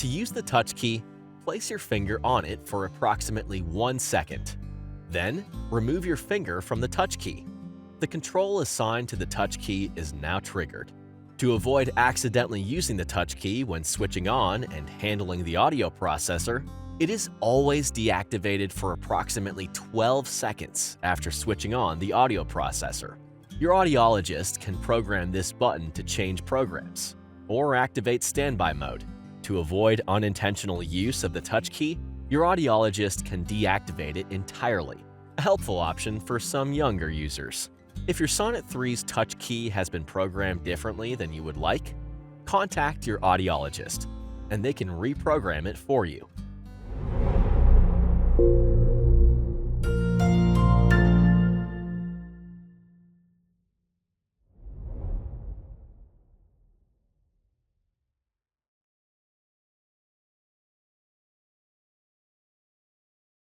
To use the touch key, place your finger on it for approximately 1 second. Then, remove your finger from the touch key. The control assigned to the touch key is now triggered. To avoid accidentally using the touch key when switching on and handling the audio processor, it is always deactivated for approximately 12 seconds after switching on the audio processor. Your audiologist can program this button to change programs or activate standby mode. To avoid unintentional use of the touch key, your audiologist can deactivate it entirely, a helpful option for some younger users. If your Sonnet 3's touch key has been programmed differently than you would like, contact your audiologist, and they can reprogram it for you.